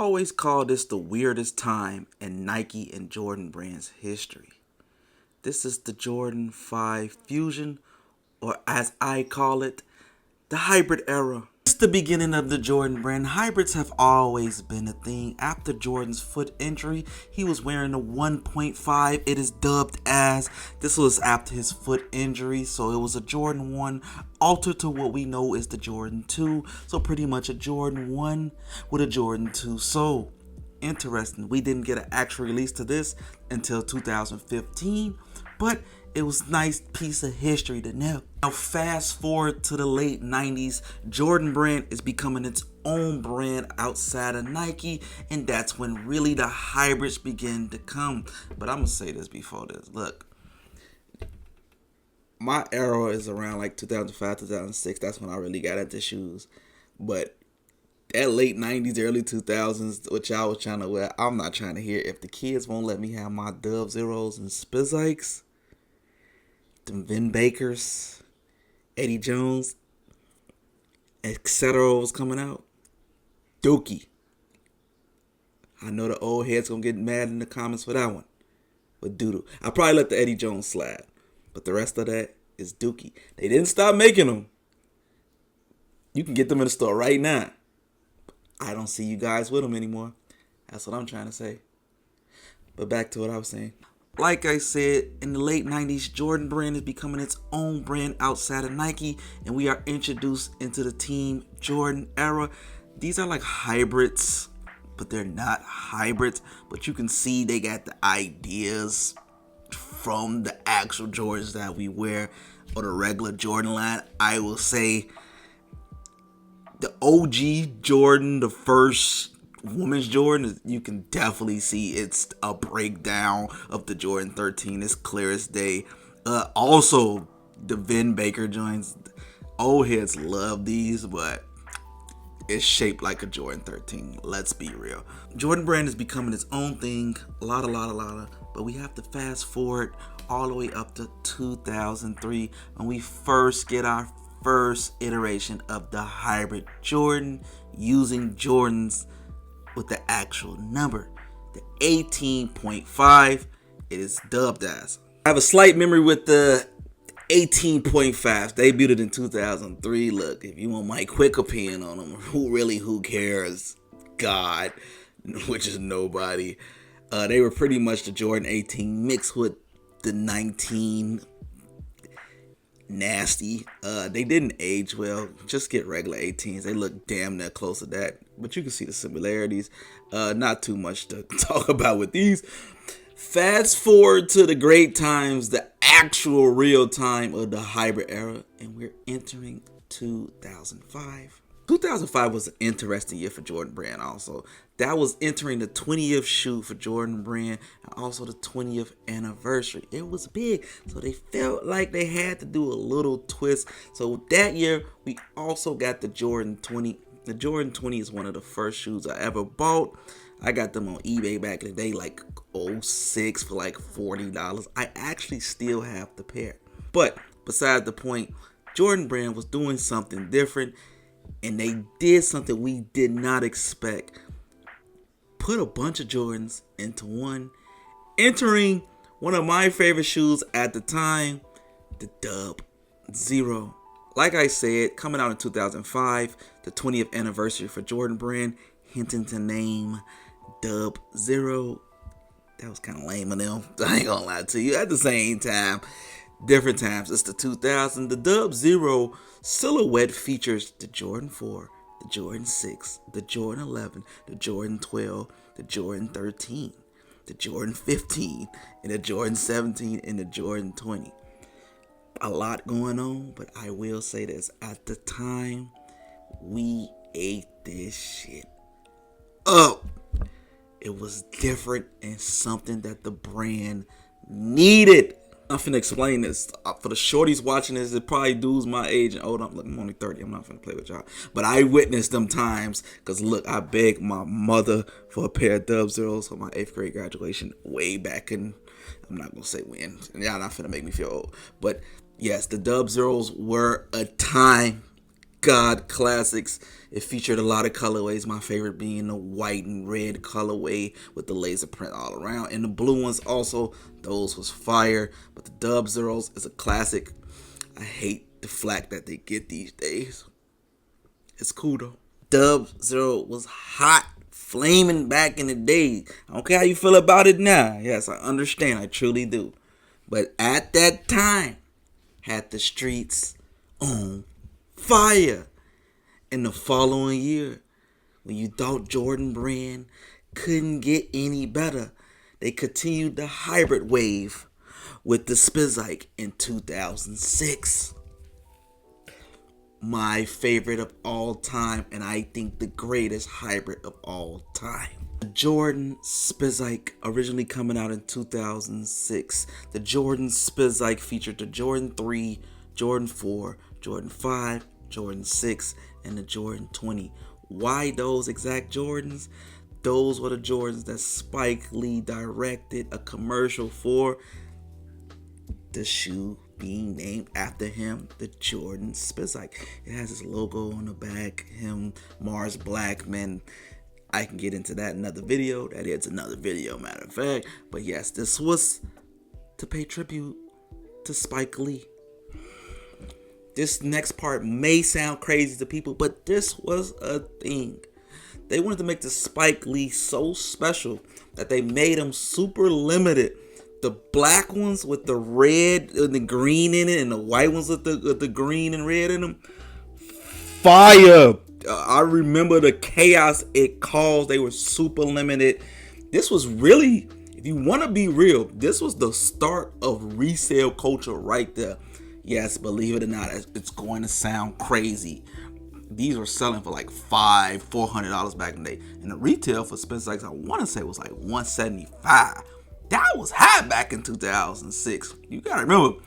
always call this the weirdest time in Nike and Jordan brand's history. This is the Jordan 5 Fusion, or as I call it, the hybrid era. It's the beginning of the Jordan brand. Hybrids have always been a thing. After Jordan's foot injury, he was wearing a 1.5. It is dubbed as, this was after his foot injury, so it was a Jordan 1 altered to what we know is the Jordan 2. So pretty much a Jordan 1 with a Jordan 2. So interesting. We didn't get an actual release to this until 2015, but it was a nice piece of history to know. Now fast forward to the late 90s, Jordan brand is becoming its own brand outside of Nike, and that's when really the hybrids begin to come. But I'm gonna say this before this. Look, my era is around like 2005, 2006. That's when I really got into shoes. But that late 90s, early 2000s, which I was trying to wear, I'm not trying to hear. If the kids won't let me have my Dove Zeros and Spizikes, them Vin Bakers, Eddie Jones, etc. was coming out, Dookie. I know the old heads gonna get mad in the comments for that one. But doodle. I probably let the Eddie Jones slide. But the rest of that is Dookie. They didn't stop making them. You can get them in the store right now. I don't see you guys with them anymore. That's what I'm trying to say. But back to what I was saying. Like I said, in the late 90s, Jordan brand is becoming its own brand outside of Nike, and we are introduced into the Team Jordan era. These are like hybrids, but they're not hybrids. But you can see they got the ideas from the actual Jordans that we wear on the regular Jordan line. I will say the OG Jordan, the first women's Jordan, you can definitely see it's a breakdown of the Jordan 13. It's clear as day. Also, the Vin Baker joints. Old heads love these, but it's shaped like a Jordan 13. Let's be real. Jordan brand is becoming its own thing. A lot of. But we have to fast forward all the way up to 2003 when we first get our first iteration of the hybrid Jordan using Jordans with the actual number, the 18.5. It is dubbed as. I have a slight memory with the 18.5. Debuted in 2003. Look, if you want my quick opinion on them, who cares? God, which is nobody. They were pretty much the Jordan 18 mixed with the 19 nasty. They didn't age well. Just get regular 18s. They look damn near close to that. But you can see the similarities. Not too much to talk about with these. Fast forward to the great times, the actual real time of the hybrid era, and we're entering 2005. 2005 was an interesting year for Jordan brand also. That was entering the 20th shoe for Jordan brand and also the 20th anniversary. It was big, so they felt like they had to do a little twist. So that year, we also got the Jordan 20. The Jordan 20 is one of the first shoes I ever bought. I got them on eBay back in the day, like 06 for like $40. I actually still have the pair. But beside the point, Jordan brand was doing something different, and they did something we did not expect. Put a bunch of Jordans into one, entering one of my favorite shoes at the time, the Dub Zero. Like I said, coming out in 2005, the 20th anniversary for Jordan brand, hinting to name Dub Zero. That was kind of lame of them. I ain't gonna lie to you. At the same time, different times. It's the 2000. The Dub Zero silhouette features the Jordan 4, the Jordan 6, the Jordan 11, the Jordan 12, the Jordan 13, the Jordan 15, and the Jordan 17, and the Jordan 20. A lot going on, but I will say this. At the time, we ate this shit up. It was different and something that the brand needed. I'm finna explain this. For the shorties watching this, it probably dudes my age and older. I'm only 30. I'm not finna play with y'all. But I witnessed them times. Because look, I begged my mother for a pair of Dub Zeros for my 8th grade graduation way back in, I'm not gonna say when. Y'all not finna make me feel old. But yes, the Dub Zeros were a time. God classics. It featured a lot of colorways. My favorite being the white and red colorway with the laser print all around. And the blue ones also, those was fire. But the Dub Zeros is a classic. I hate the flack that they get these days. It's cool though. Dub Zero was hot, flaming back in the day. I don't care how you feel about it now. Yes, I understand. I truly do. But at that time, had the streets on fire. In the following year, when you thought Jordan brand couldn't get any better, they continued the hybrid wave with the Spizike in 2006. My favorite of all time, and I think the greatest hybrid of all time. The Jordan Spizike, originally coming out in 2006. The Jordan Spizike featured the Jordan 3, Jordan 4, Jordan 5, Jordan 6, and the Jordan 20. Why those exact Jordans? Those were the Jordans that Spike Lee directed a commercial for. The shoe being named after him, the Jordan Spizike. It has his logo on the back, him, Mars Blackman. I can get into that in another video. That is another video, matter of fact. But yes, this was to pay tribute to Spike Lee. This next part may sound crazy to people, but this was a thing. They wanted to make the Spike Lee so special that they made him super limited. The black ones with the red and the green in it, and the white ones with the green and red in them. Fire! I remember the chaos it caused. They were super limited. This was really, if you want to be real, this was the start of resale culture right there. Yes, believe it or not, it's going to sound crazy. These were selling for like $400 back in the day. And the retail for Spizikes, I want to say, was like $175. That was high back in 2006. You gotta remember,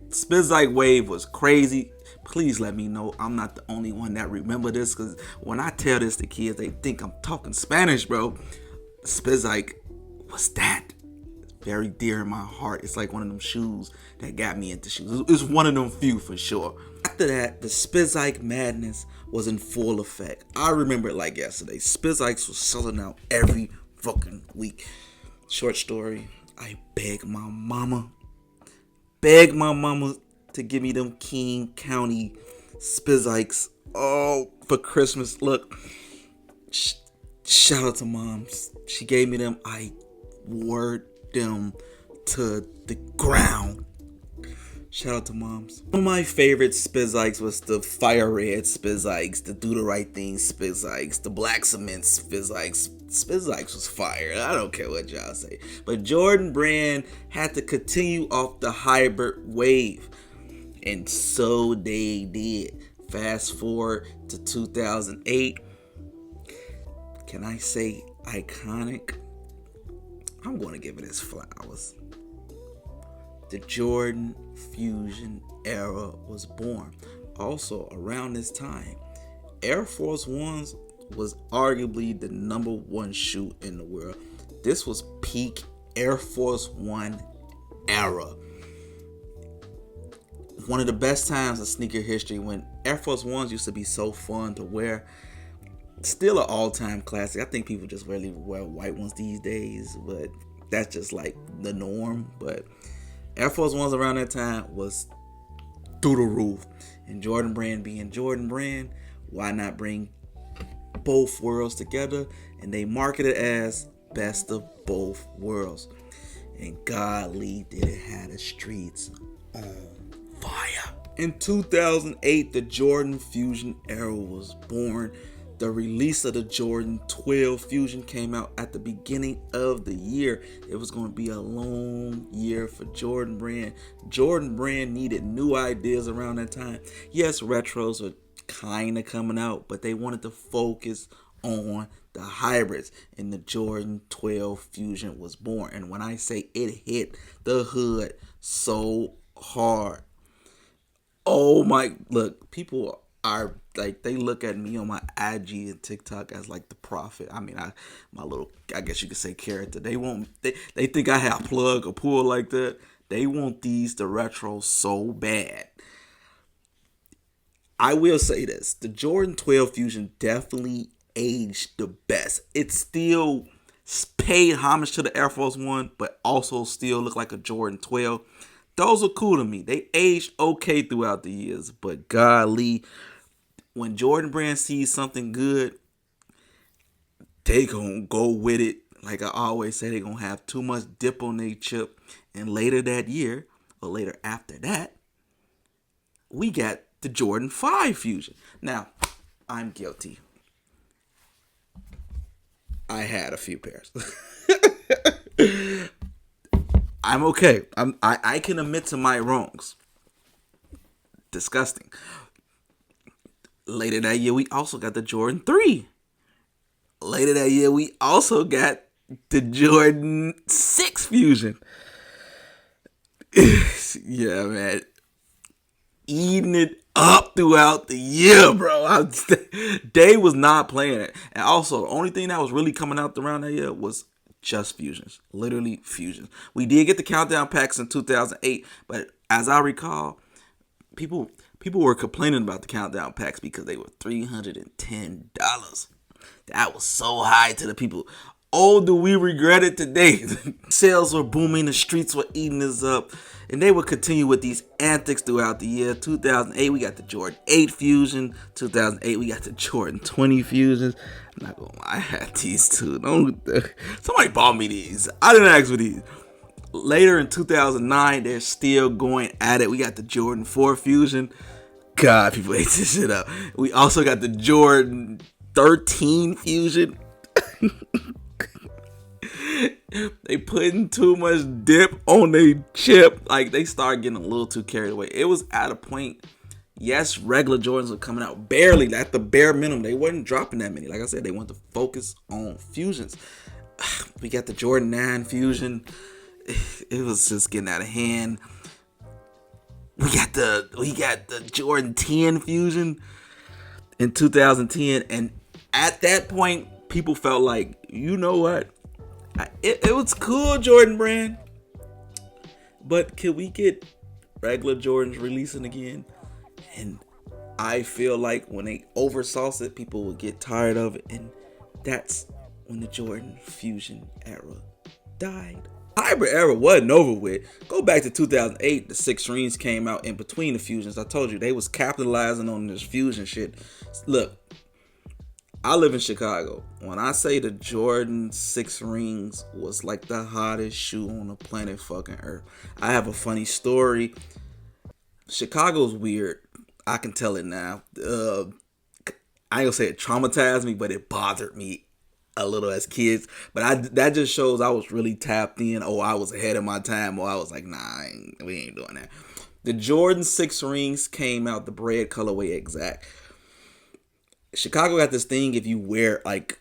Spizike wave was crazy. Please let me know I'm not the only one that remember this, because when I tell this to kids, they think I'm talking Spanish, bro. Spizike was that. Very dear in my heart. It's like one of them shoes that got me into shoes. It's one of them few for sure. After that, the Spizike madness was in full effect. I remember it like yesterday. Spizikes was selling out every fucking week. Short story, I begged my mama to give me them King County Spizikes for Christmas. Look, shout out to moms. She gave me them. I wore them to the ground. Shout out to moms. One of my favorite Spizikes was the Fire Red Spizikes, the Do the Right Thing Spizikes, the Black Cement Spizikes. Spizikes was fire. I don't care what y'all say. But Jordan brand had to continue off the hybrid wave. And so they did. Fast forward to 2008. Can I say iconic? I'm going to give it its flowers. The Jordan Fusion era was born. Also, around this time, Air Force Ones was arguably the number one shoe in the world. This was peak Air Force One era. One of the best times in sneaker history, when Air Force Ones used to be so fun to wear. Still an all-time classic. I think people just rarely wear white ones these days, but that's just like the norm. But Air Force Ones around that time was through the roof. And Jordan brand being Jordan brand, why not bring both worlds together? And they market it as best of both worlds. And godly did it have the streets on fire. In 2008, the Jordan Fusion era was born. The release of the Jordan 12 Fusion came out at the beginning of the year. It was going to be a long year for Jordan brand. Jordan brand needed new ideas around that time. Yes, retros are kind of coming out, but they wanted to focus on the hybrids, and the Jordan 12 Fusion was born. And when I say it hit the hood so hard, oh my, look, people are like, they look at me on my IG and TikTok as like the prophet. I mean, I guess you could say character. They think I have plug or pull like that. They want these the retro so bad. I will say this: the Jordan 12 Fusion definitely aged the best. It still paid homage to the Air Force One, but also still look like a Jordan 12. Those are cool to me. They aged okay throughout the years, but golly, when Jordan Brand sees something good, they gonna go with it. Like I always say, they gonna have too much dip on their chip, and later that year or later after that, we got the Jordan 5 Fusion. Now, I'm guilty. I had a few pairs. I'm okay. I can admit to my wrongs. Disgusting. Later that year, we also got the Jordan 3. Later that year, we also got the Jordan 6 Fusion. Yeah, man. Eating it up throughout the year, bro. They was not playing it. And also, the only thing that was really coming out around that year was just fusions. Literally fusions. We did get the countdown packs in 2008, but as I recall, people were complaining about the countdown packs because they were $310. That was so high to the people. Oh, do we regret it today? Sales were booming, the streets were eating us up, and they would continue with these antics throughout the year. 2008, we got the Jordan 8 Fusion. 2008, we got the Jordan 20 Fusions. I'm not gonna lie, I had these too. Somebody bought me these. I didn't ask for these. Later in 2009, they're still going at it. We got the Jordan 4 Fusion. God, people ate this shit up. We also got the Jordan 13 Fusion. They putting too much dip on their chip. Like, they started getting a little too carried away. It was at a point, yes, regular Jordans were coming out barely at the bare minimum. They wasn't dropping that many. Like I said, they want to focus on fusions. We got the Jordan 9 Fusion. It was just getting out of hand. We got the Jordan 10 Fusion in 2010, and at that point, people felt like, you know what? It was cool, Jordan Brand, but can we get regular Jordans releasing again? And I feel like when they oversauce it, people will get tired of it, and that's when the Jordan Fusion era died. Hybrid era wasn't over with. Go back to 2008, the 6 rings came out in between the Fusions. I told you, they was capitalizing on this Fusion shit. Look, I live in Chicago. When I say the Jordan 6 rings was like the hottest shoe on the planet fucking earth. I have a funny story. Chicago's weird. I can tell it now. I ain't gonna say it traumatized me, but it bothered me a little as kids. But that just shows I was really tapped in. Oh, I was ahead of my time. Or I was like, nah, we ain't doing that. The Jordan 6 rings came out the bread colorway exact. Chicago got this thing, if you wear like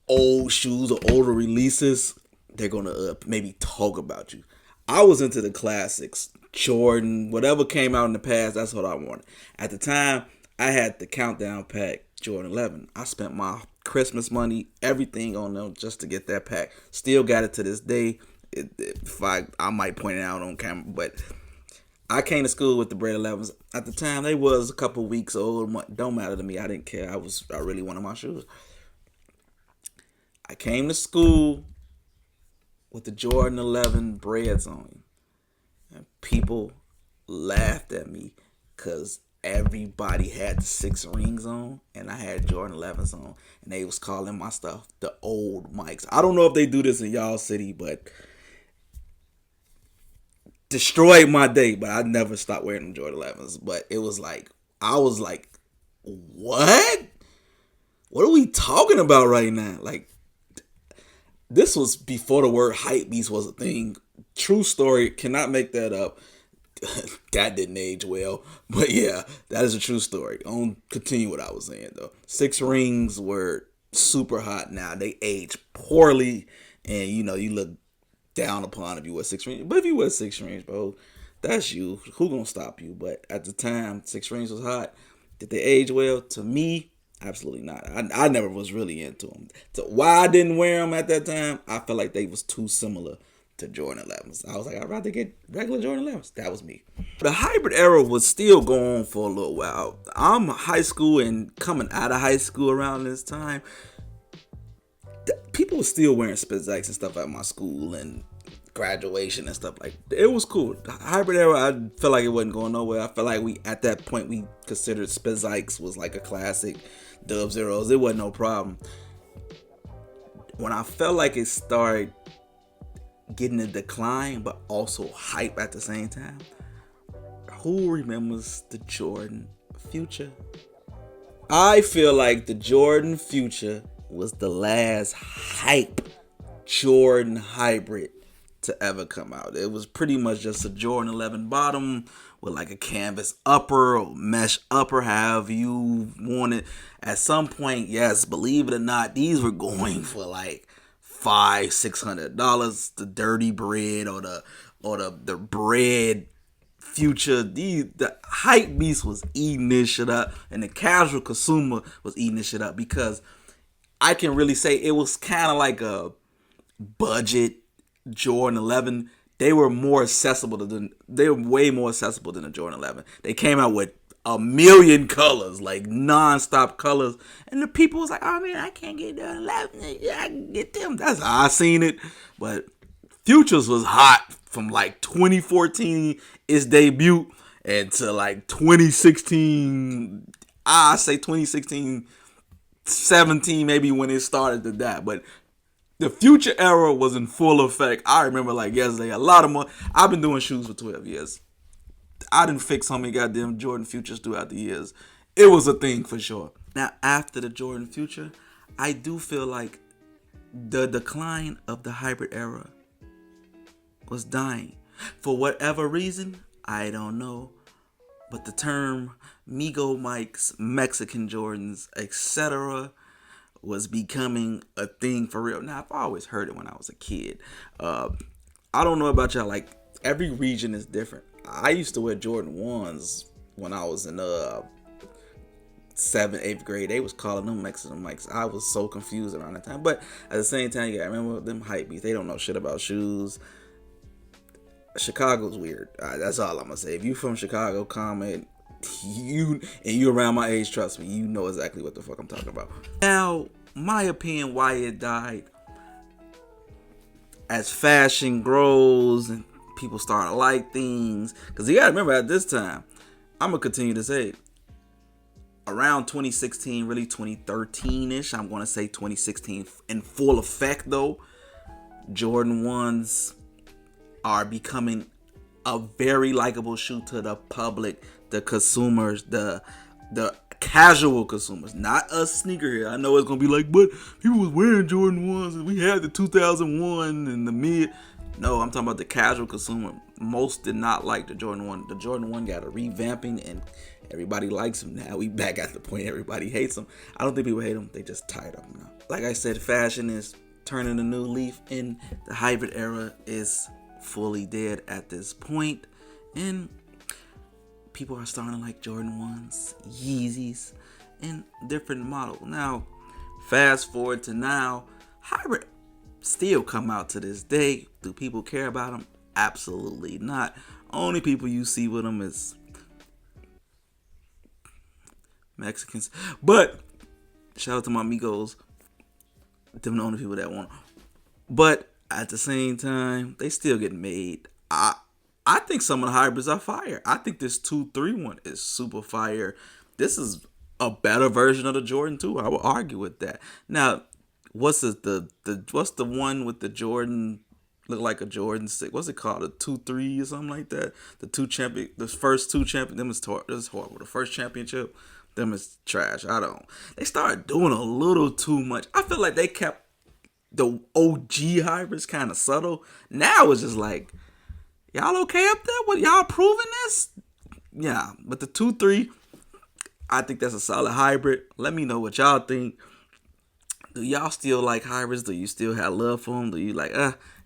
old shoes or older releases, they're gonna maybe talk about you. I was into the classics, Jordan, whatever came out in the past, that's what I wanted. At the time, I had the countdown pack, Jordan 11. I spent my Christmas money, everything on them just to get that pack. Still got it to this day. I might point it out on camera, but I came to school with the Bread 11s. At the time, they was a couple weeks old. Don't matter to me. I didn't care. I really wanted my shoes. I came to school with the Jordan 11 Breads on. And people laughed at me because everybody had the 6 rings on, and I had Jordan 11s on. And they was calling my stuff the old Mikes. I don't know if they do this in y'all city, but destroyed my day. But I never stopped wearing them Jordan 11s. But it was like, I was like, what? What are we talking about right now? Like, this was before the word hype beast was a thing. True story, cannot make that up. That didn't age well. But yeah, that is a true story. I'll continue what I was saying though. 6 rings were super hot now. They age poorly, and you look down upon if you wear 6 rings. But if you wear 6 rings, bro, that's you. Who gonna stop you? But at the time, 6 rings was hot. Did they age well? To me, absolutely not. I never was really into them. So why I didn't wear them at that time, I felt like they was too similar to Jordan 11s. I was like, I'd rather get regular Jordan 11s. That was me. The hybrid era was still going on for a little while. I'm high school and coming out of high school around this time. People were still wearing Spizikes and stuff at my school and graduation and stuff like that. It was cool. The hybrid era, I felt like it wasn't going nowhere. I felt like at that point we considered Spizikes was like a classic. Dub Zeros, it wasn't no problem. When I felt like it started getting a decline but also hype at the same time, who remembers the Jordan Future? I feel like the Jordan Future was the last hype Jordan hybrid to ever come out. It was pretty much just a Jordan 11 bottom with like a canvas upper or mesh upper, however you want it. At some point, yes, believe it or not, these were going for like $500-$600. The dirty bread or the bread Future, the hype beast was eating this shit up, and the casual consumer was eating this shit up, because I can really say it was kind of like a budget Jordan 11. They were way more accessible than the Jordan 11. They came out with a million colors, like non-stop colors, and the people was like, "Oh man, I can't get the 11. I can get them." That's how I seen it. But Futures was hot from like 2014, its debut, and to like 2016. I say 2016, 17 maybe when it started to die. But the Future era was in full effect. I remember like yesterday, a lot of more. I've been doing shoes for 12 years. I didn't fix how many goddamn Jordan Futures throughout the years. It was a thing for sure. Now, after the Jordan Future, I do feel like the decline of the hybrid era was dying. For whatever reason, I don't know. But the term Migo Mikes, Mexican Jordans, etc. was becoming a thing for real. Now, I've always heard it when I was a kid. I don't know about y'all, like, every region is different. I used to wear Jordan 1s when I was in 7th, 8th grade. They was calling them Mexican Mikes. I was so confused around that time. But at the same time, yeah, I remember them hype beats. They don't know shit about shoes. Chicago's weird. That's all I'm gonna say. If you from Chicago, comment. You around my age, trust me, you know exactly what the fuck I'm talking about. Now, my opinion why it died. As fashion grows and people start to like things, because you gotta remember at this time, I'm gonna continue to say it, around 2016, really 2013-ish, I'm gonna say 2016 in full effect though, Jordan 1s are becoming a very likable shoe to the public, the consumers, the casual consumers, not us sneaker here. I know it's gonna be like, but people was wearing Jordan 1s and we had the 2001 and the mid. No, I'm talking about the casual consumer. Most did not like the Jordan 1. The Jordan 1 got a revamping and everybody likes him now. We back at the point everybody hates him. I don't think people hate him. They just tired of him now. Like I said, fashion is turning a new leaf and the hybrid era is fully dead at this point. And people are starting to like Jordan 1s, Yeezys, and different models. Now, fast forward to now, hybrid still come out to this day. Do people care about them? Absolutely not. Only people you see with them is Mexicans. But shout out to my amigos, them the only people that want them. But at the same time, they still get made. I think some of the hybrids are fire. I think this 2-3 one is super fire. This is a better version of the Jordan 2. I will argue with that. Now, what's the one with the Jordan, look like a Jordan 6? What's it called? A 2-3 or something like that? The first two champion, them is horrible. The first championship, them is trash. They started doing a little too much. I feel like they kept the OG hybrids kind of subtle. Now it's just like, y'all okay up there? What, y'all proving this? Yeah, but the 2-3, I think that's a solid hybrid. Let me know what y'all think. Do y'all still like hybrids? Do you still have love for them? Do you like,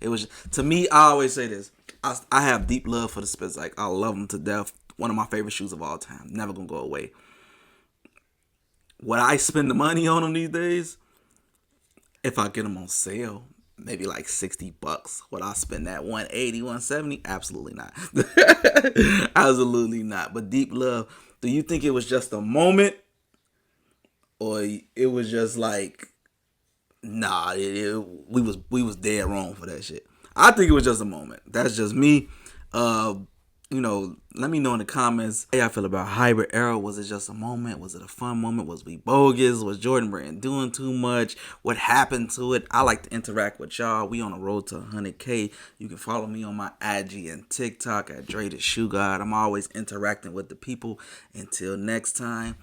it was, to me, I always say this. I have deep love for the Spizike. I love them to death. One of my favorite shoes of all time. Never gonna go away. Would I spend the money on them these days? If I get them on sale. maybe like $60. Would I spend that 180, 170? Absolutely not. Absolutely not. But Deep Love, do you think it was just a moment, or it was just like, nah, we was dead wrong for that shit? I think it was just a moment. That's just me. Uh, let me know in the comments how y'all feel about Hybrid Era. Was it just a moment? Was it a fun moment? Was we bogus? Was Jordan Brand doing too much? What happened to it? I like to interact with y'all. We on the road to 100K. You can follow me on my IG and TikTok at Dre the Shoe God. I'm always interacting with the people. Until next time.